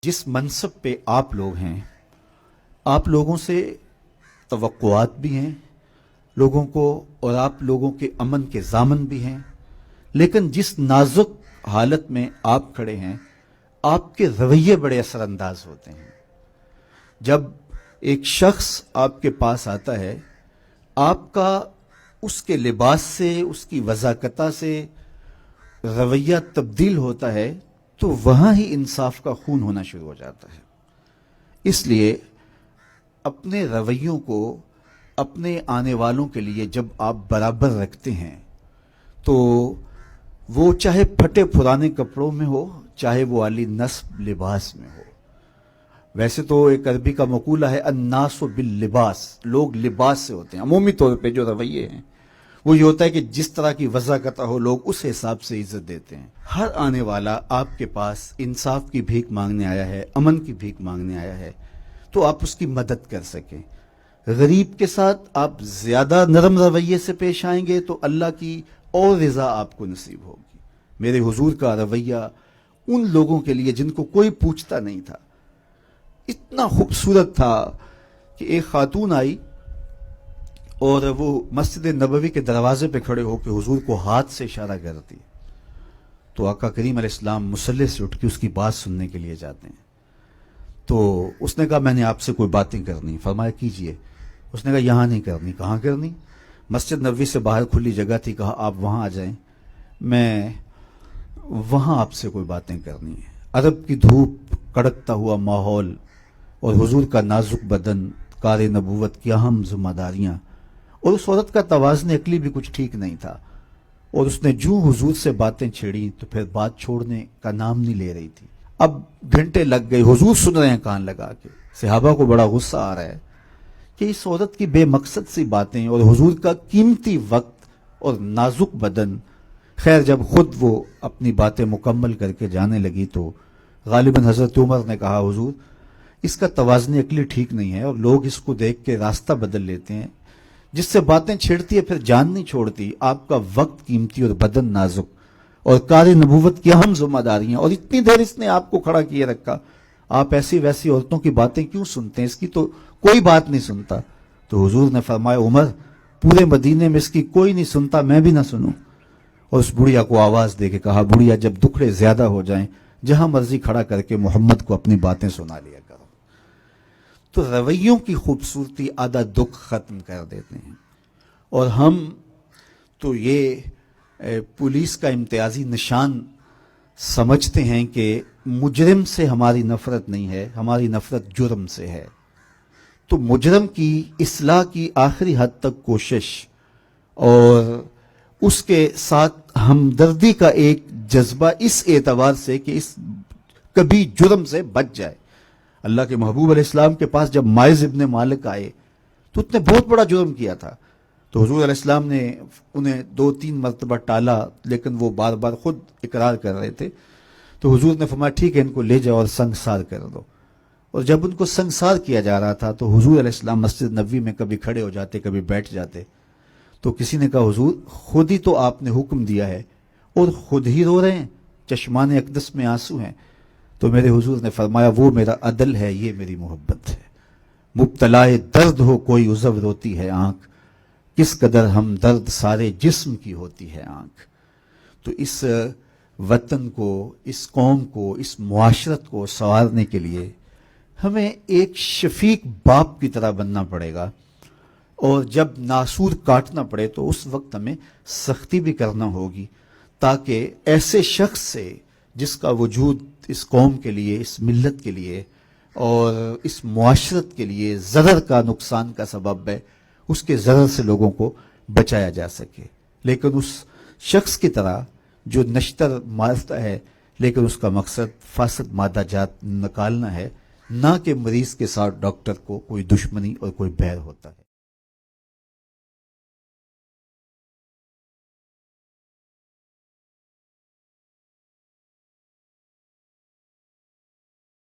جس منصب پہ آپ لوگ ہیں، آپ لوگوں سے توقعات بھی ہیں لوگوں کو، اور آپ لوگوں کے امن کے ضامن بھی ہیں، لیکن جس نازک حالت میں آپ کھڑے ہیں، آپ کے رویے بڑے اثر انداز ہوتے ہیں۔ جب ایک شخص آپ کے پاس آتا ہے، آپ کا اس کے لباس سے، اس کی وضاقتہ سے رویہ تبدیل ہوتا ہے تو وہاں ہی انصاف کا خون ہونا شروع ہو جاتا ہے۔ اس لیے اپنے رویوں کو اپنے آنے والوں کے لیے جب آپ برابر رکھتے ہیں تو وہ چاہے پھٹے پرانے کپڑوں میں ہو، چاہے وہ عالی نصب لباس میں ہو۔ ویسے تو ایک عربی کا مقولہ ہے الناس باللباس، لوگ لباس سے ہوتے ہیں۔ عمومی طور پہ جو رویے ہیں وہ یہ ہوتا ہے کہ جس طرح کی وضاقتہ ہو لوگ اس حساب سے عزت دیتے ہیں۔ ہر آنے والا آپ کے پاس انصاف کی بھیک مانگنے آیا ہے، امن کی بھیک مانگنے آیا ہے، تو آپ اس کی مدد کر سکیں۔ غریب کے ساتھ آپ زیادہ نرم رویے سے پیش آئیں گے تو اللہ کی اور رضا آپ کو نصیب ہوگی۔ میرے حضور کا رویہ ان لوگوں کے لیے جن کو کوئی پوچھتا نہیں تھا اتنا خوبصورت تھا کہ ایک خاتون آئی اور وہ مسجد نبوی کے دروازے پہ کھڑے ہو کے حضور کو ہاتھ سے اشارہ کرتی، تو آقا کریم علیہ السلام مصلی سے اٹھ کے اس کی بات سننے کے لیے جاتے ہیں۔ تو اس نے کہا میں نے آپ سے کوئی باتیں کرنی۔ فرمایا کیجئے۔ اس نے کہا یہاں نہیں کرنی۔ کہاں کرنی؟ مسجد نبوی سے باہر کھلی جگہ تھی۔ کہا آپ وہاں آ جائیں، میں وہاں آپ سے کوئی باتیں کرنی ہیں۔ عرب کی دھوپ، کڑکتا ہوا ماحول اور حضور کا نازک بدن، کار نبوت کی اہم ذمہ داریاں، اور اس عورت کا توازن عقلی بھی کچھ ٹھیک نہیں تھا، اور اس نے جو حضور سے باتیں چھیڑی تو پھر بات چھوڑنے کا نام نہیں لے رہی تھی۔ اب گھنٹے لگ گئے، حضور سن رہے ہیں کان لگا کے۔ صحابہ کو بڑا غصہ آ رہا ہے کہ اس عورت کی بے مقصد سی باتیں اور حضور کا قیمتی وقت اور نازک بدن۔ خیر جب خود وہ اپنی باتیں مکمل کر کے جانے لگی تو غالباً حضرت عمر نے کہا حضور اس کا توازن عقلی ٹھیک نہیں ہے، اور لوگ اس کو دیکھ کے راستہ بدل لیتے ہیں۔ جس سے باتیں چھیڑتی ہے پھر جان نہیں چھوڑتی۔ آپ کا وقت قیمتی اور بدن نازک، اور کار نبوت کی اہم ذمہ داریاں، اور اتنی دیر اس نے آپ کو کھڑا کیے رکھا، آپ ایسی ویسی عورتوں کی باتیں کیوں سنتے ہیں؟ اس کی تو کوئی بات نہیں سنتا۔ تو حضور نے فرمایا عمر پورے مدینے میں اس کی کوئی نہیں سنتا، میں بھی نہ سنوں۔ اور اس بڑھیا کو آواز دے کے کہا بڑھیا جب دکھڑے زیادہ ہو جائیں جہاں مرضی کھڑا کر کے محمد کو اپنی باتیں سنا لیا کرو۔ تو رویوں کی خوبصورتی آدھا دکھ ختم کر دیتے ہیں۔ اور ہم تو یہ پولیس کا امتیازی نشان سمجھتے ہیں کہ مجرم سے ہماری نفرت نہیں ہے، ہماری نفرت جرم سے ہے۔ تو مجرم کی اصلاح کی آخری حد تک کوشش اور اس کے ساتھ ہمدردی کا ایک جذبہ اس اعتبار سے کہ اس کبھی جرم سے بچ جائے۔ اللہ کے محبوب علیہ السلام کے پاس جب مائز ابن مالک آئے تو اس نے بہت بڑا جرم کیا تھا، تو حضور علیہ السلام نے انہیں 2-3 مرتبہ ٹالا، لیکن وہ بار بار خود اقرار کر رہے تھے۔ تو حضور نے فرمایا ٹھیک ہے ان کو لے جاؤ اور سنگسار کر دو۔ اور جب ان کو سنگسار کیا جا رہا تھا تو حضور علیہ السلام مسجد نبوی میں کبھی کھڑے ہو جاتے کبھی بیٹھ جاتے۔ تو کسی نے کہا حضور خود ہی تو آپ نے حکم دیا ہے اور خود ہی رو رہے ہیں، چشمان اقدس میں آنسو ہیں۔ تو میرے حضور نے فرمایا وہ میرا عدل ہے، یہ میری محبت ہے۔ مبتلائے درد ہو کوئی عذر روتی ہے آنکھ، کس قدر ہم درد سارے جسم کی ہوتی ہے آنکھ۔ تو اس وطن کو، اس قوم کو، اس معاشرت کو سنوارنے کے لیے ہمیں ایک شفیق باپ کی طرح بننا پڑے گا، اور جب ناسور کاٹنا پڑے تو اس وقت ہمیں سختی بھی کرنا ہوگی، تاکہ ایسے شخص سے جس کا وجود اس قوم کے لیے، اس ملت کے لیے اور اس معاشرت کے لیے ضرر کا، نقصان کا سبب ہے، اس کے ضرر سے لوگوں کو بچایا جا سکے۔ لیکن اس شخص کی طرح جو نشتر مارتا ہے لیکن اس کا مقصد فاسد مادہ جات نکالنا ہے، نہ کہ مریض کے ساتھ ڈاکٹر کو کوئی دشمنی اور کوئی بیر ہوتا ہے۔